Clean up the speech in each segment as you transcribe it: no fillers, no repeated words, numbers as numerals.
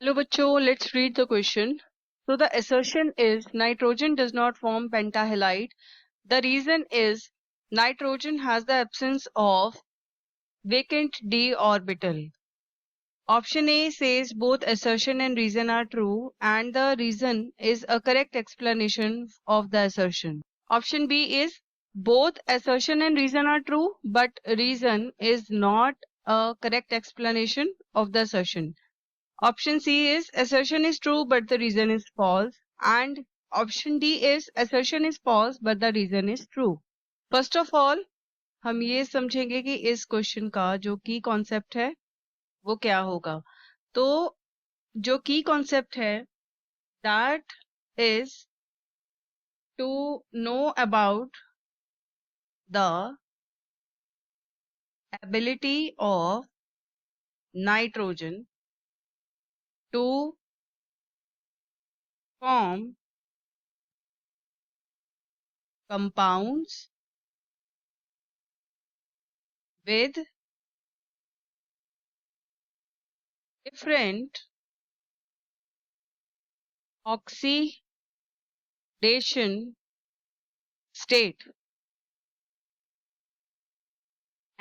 Hello bachcho, let's read the question. So the assertion is nitrogen does not form pentahalide. The reason is nitrogen has the absence of vacant d orbital. Option A says both assertion and reason are true and the reason is a correct explanation of the assertion. Option B is both assertion and reason are true but reason is not a correct explanation of the assertion. Option C is assertion is true but the reason is false and option D is assertion is false but the reason is true. First of all हम ये समझेंगे कि इस question का जो की concept है वो क्या होगा. तो जो की कॉन्सेप्ट है that is to know about the ability of nitrogen to form compounds with different oxidation state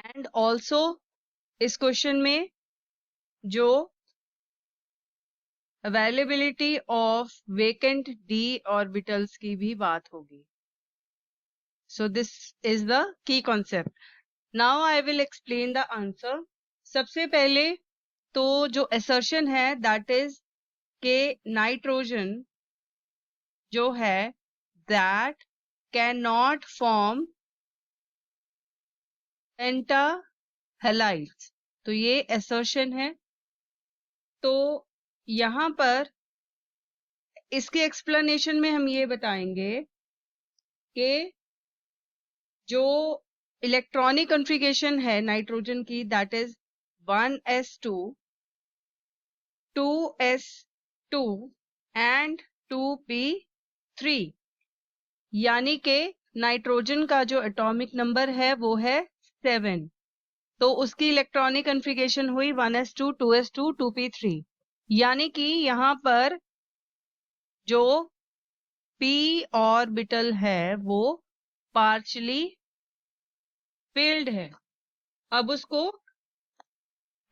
and also इस क्वेश्चन में जो availability of vacant d orbitals की भी बात होगी. So this is the key concept. Now I will explain the answer. सबसे पहले तो जो assertion है that is के नाइट्रोजन जो है that cannot form pentahalides. तो ये assertion है. तो यहाँ पर इसके एक्सप्लेनेशन में हम ये बताएंगे कि जो इलेक्ट्रॉनिक कॉन्फ़िगरेशन है नाइट्रोजन की that is 1s2 2s2 and 2p3 यानी कि नाइट्रोजन का जो एटॉमिक नंबर है वो है 7. तो उसकी इलेक्ट्रॉनिक कॉन्फ़िगरेशन हुई 1s2 2s2 2p3 यानी कि यहाँ पर जो p ऑर्बिटल है वो पार्शली फिल्ड है. अब उसको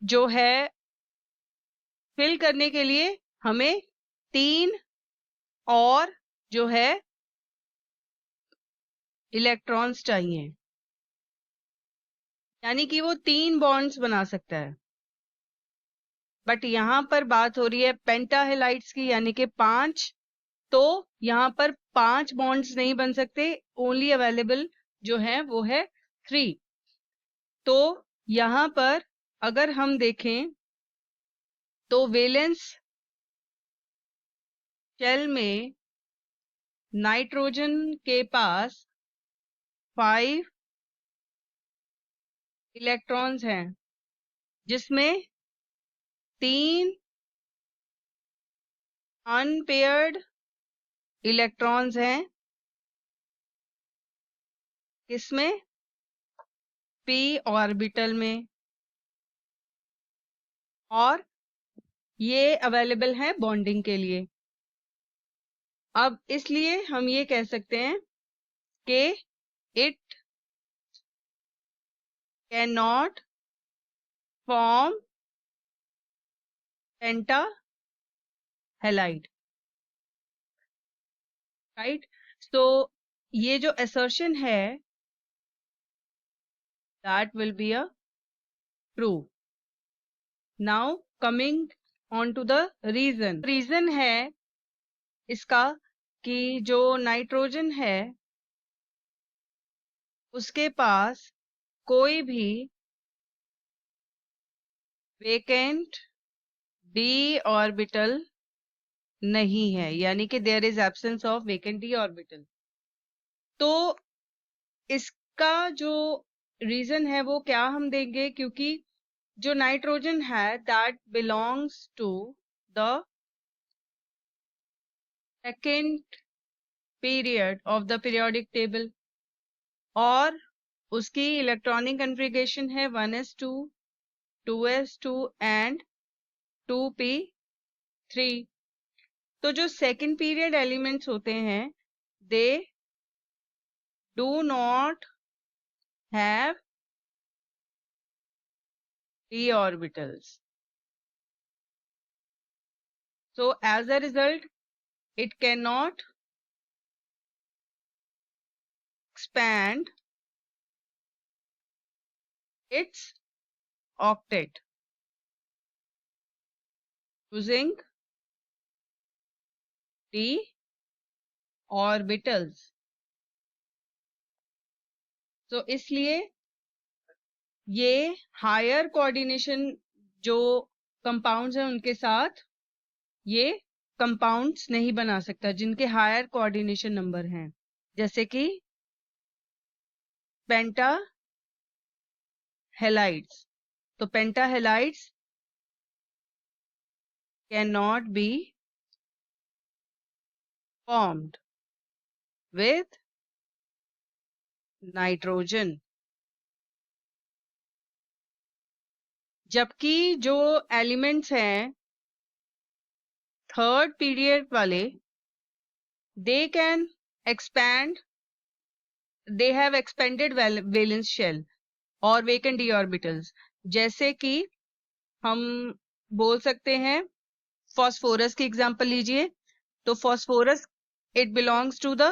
जो है फिल करने के लिए हमें 3 और जो है इलेक्ट्रॉन्स चाहिए यानी कि वो 3 बॉन्ड्स बना सकता है. बट यहाँ पर बात हो रही है पेंटाहेलाइड्स की यानी कि 5. तो यहाँ पर 5 बॉन्ड्स नहीं बन सकते. ओनली अवेलेबल जो है वो है 3. तो यहाँ पर अगर हम देखें तो वेलेंस शेल में नाइट्रोजन के पास 5 इलेक्ट्रॉन्स हैं जिसमें 3 अनपेयर्ड इलेक्ट्रॉन्स हैं किसमें p ऑर्बिटल में और ये अवेलेबल है बॉन्डिंग के लिए. अब इसलिए हम ये कह सकते हैं कि it can not form pentahalide. Right. So ये जो असर्शन है that will be a true. Now coming on to the reason. Reason है इसका कि जो नाइट्रोजन है उसके पास कोई भी वेकेंट d ऑर्बिटल नहीं है यानी कि there is absence of vacant d orbital. तो इसका जो रीजन है वो क्या हम देंगे क्योंकि जो नाइट्रोजन है that belongs to the second period of the periodic table और उसकी इलेक्ट्रॉनिक कॉन्फ़िगरेशन है 1s2 2s2 एंड 2p3. 3। तो जो सेकंड पीरियड एलिमेंट्स होते हैं they do not have d orbitals. So as a result, it cannot expand its octet using d orbitals. तो इसलिए ये हायर कोऑर्डिनेशन जो कंपाउंड्स हैं उनके साथ ये कंपाउंड्स नहीं बना सकता जिनके हायर कोऑर्डिनेशन नंबर हैं, जैसे कि पेंटा हेलाइड्स। तो penta halides can not be formed with nitrogen. जबकि जो एलिमेंट्स हैं थर्ड पीरियड वाले they can expand, they have expanded valence shell और वेकेंट d ऑर्बिटल्स। जैसे कि हम बोल सकते हैं फॉस्फोरस की एग्जांपल लीजिए। तो phosphorus it belongs to the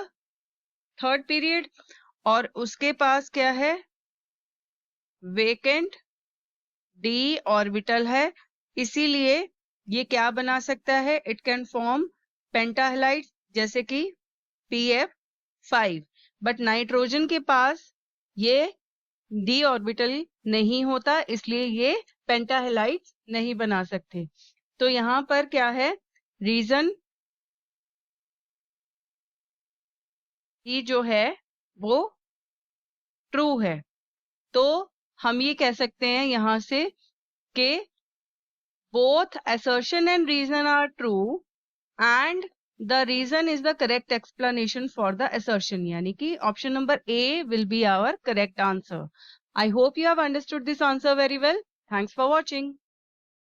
third period और उसके पास क्या है, वेकेंट d ऑर्बिटल है, इसीलिए ये क्या बना सकता है, इट कैन फॉर्म पेंटाहेलाइड जैसे कि pf5। बट नाइट्रोजन के पास ये d ऑर्बिटल नहीं होता, इसलिए ये पेंटाहेलाइड नहीं बना सकते। तो यहाँ पर क्या है, रीजन ई जो है वो ट्रू है। तो हम ये कह सकते हैं यहाँ से कि both assertion and reason are true and the reason is the correct explanation for the assertion, यानी कि option number A will be our correct answer. I hope you have understood this answer very well. Thanks for watching.